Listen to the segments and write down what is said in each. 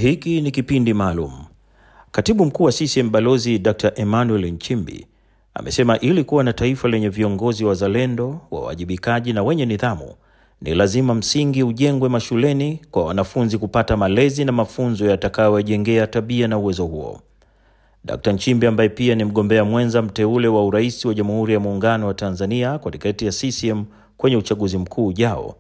Hiki ni kipindi maalum. Katibu mkuu wa CCM Balozi Dr. Emmanuel Nchimbi amesema ili kuwa na taifa lenye viongozi wazalendo, wawajibikaji na wenye nidhamu, ni lazima msingi ujengwe mashuleni kwa wanafunzi kupata malezi na mafunzo yatakayowajengea tabia na uwezo huo. Dr. Nchimbi ambaye pia ni mgombea mwenza mteule wa urais wa Jamhuri ya Muungano wa Tanzania kwa tiketi ya CCM kwenye uchaguzi mkuu ujao,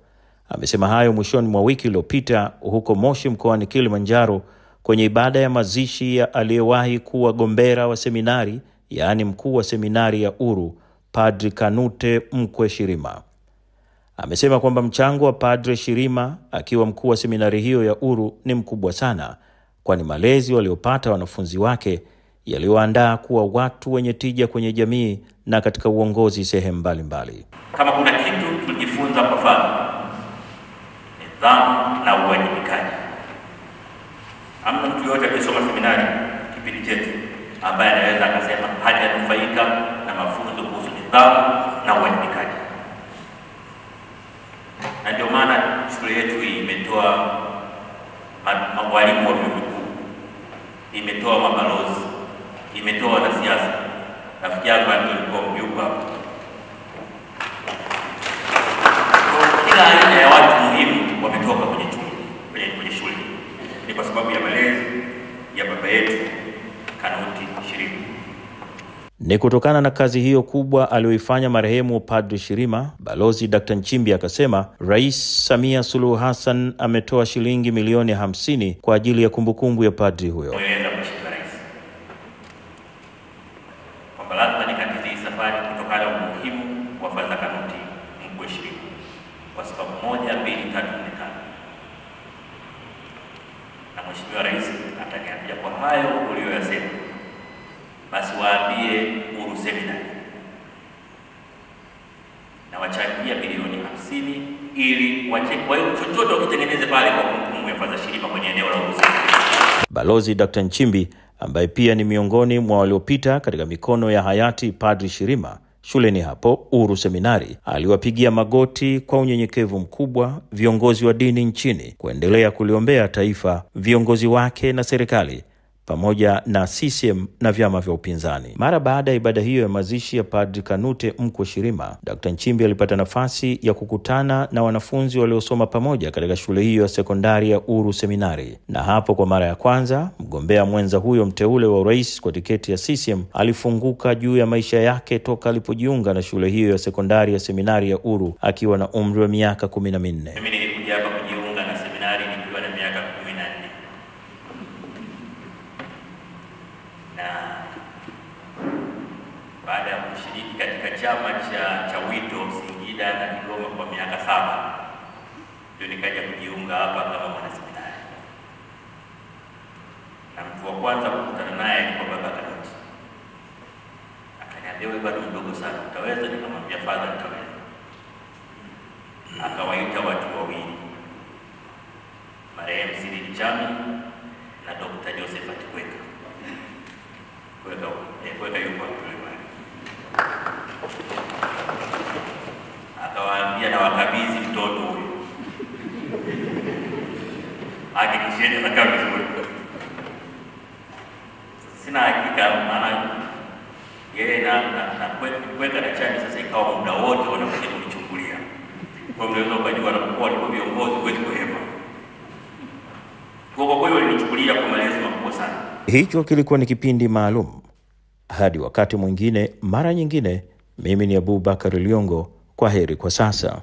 amesema hayo mwishoni mwa wiki iliyopita huko Moshi mkoani Kilimanjaro kwenye ibada ya mazishi ya aliyewahi kuwa gombera wa seminari, yaani mkuu wa seminari ya Uru, Padri Kanute Mkwe Shirima. Amesema kwamba mchango wa Padre Shirima akiwa mkuu wa seminari hiyo ya Uru ni mkubwa sana, kwani malezi waliopata wanafunzi wake yaliwaandaa kuwa watu wenye tija kwenye jamii na katika uongozi sehemu mbalimbali. Kama kuna kitu tulijifunza kwa mfano, nidhamu na uwajibikaji. Hamna mtu yote aliyesoma seminari kipindi chetu ambaye anaweza akasema hajanufaika na mafunzo kuhusu nidhamu na uwajibikaji. Na ndio maana shule yetu imetoa walimu wa vyuo vikuu, imetoa mabalozi, imetoa wanasiasa. Rafiki yangu alikuwa mjumbe hapo. Kila aina ya watu muhimu wametoka kwenye shule. Ni kwa sababu ya malezi ya baba yetu Kanute Shirima. Ni kutokana na kazi hiyo kubwa aliyoifanya marehemu Padri Shirima, Balozi Dr. Nchimbi akasema Rais Samia Suluhu Hassan ametoa shilingi milioni 50 kwa ajili ya kumbukumbu ya padri huyo. Mweleza Mheshimiwa Rais kwamba lazima nikatize safari kutokana na umuhimu wa Padri Kanute Mkwe Shirima kwa sababu 1, 2, 3, 4, 5. Na Mheshimiwa Rais ataniambia kwa hayo uliyoyasema, basi waambie Uru Seminari na wachangia milioni 50 ili kwa hiyo chochote wakitengeneze pale kwa kumbukumbu ya Padri Shirima kwenye eneo la Uru Seminari. Balozi Dr. Nchimbi ambaye pia ni miongoni mwa waliopita katika mikono ya hayati Padri Shirima shuleni hapo Uru Seminari, aliwapigia magoti kwa unyenyekevu mkubwa viongozi wa dini nchini kuendelea kuliombea taifa, viongozi wake na serikali pamoja na CCM na vyama vya upinzani. Mara baada ya ibada hiyo ya mazishi ya Padri Kanute Mkwe Shirima, Dr. Nchimbi alipata nafasi ya kukutana na wanafunzi waliosoma pamoja katika shule hiyo ya sekondari ya Uru Seminari. Na hapo kwa mara ya kwanza, mgombea mwenza huyo mteule wa urais kwa tiketi ya CCM alifunguka juu ya maisha yake toka alipojiunga na shule hiyo ya sekondari ya seminari ya Uru akiwa na umri wa miaka 14. Mimi nilikuja hapa kujiunga na seminari nikiwa na miaka 14. Baada ya kushiriki katika chama cha wito Singida na Kigoma kwa miaka 7, ndio nikaja kujiunga hapa kama mwanaseminari. Na mtu wa kwanza kukutana naye ni baba Kanute. Akaniambia, wewe bado mdogo sana, utaweza? Nikamwambia, Father, nitaweza. Akawaita watu wawili, marehemu Sirili Chami na Dr. Josephat Kweka. Kweka yuko akawaambia, na wakabidhi mtoto huyo, hakikisheni anakaa vizuri. Sina hakika maana yeye na Kweka na Chami sasa ikawa muda wote wanakuja kunichungulia. Kwa mnaweza kujua wanapokuwa walikuwa viongozi huwezi kuhepa. Kwa kweli walinichukulia kwa malezi makubwa sana. Hicho kilikuwa ni kipindi maalum. Hadi wakati mwingine, mara nyingine, mimi ni Abubakar Liongo. Kwa heri kwa sasa.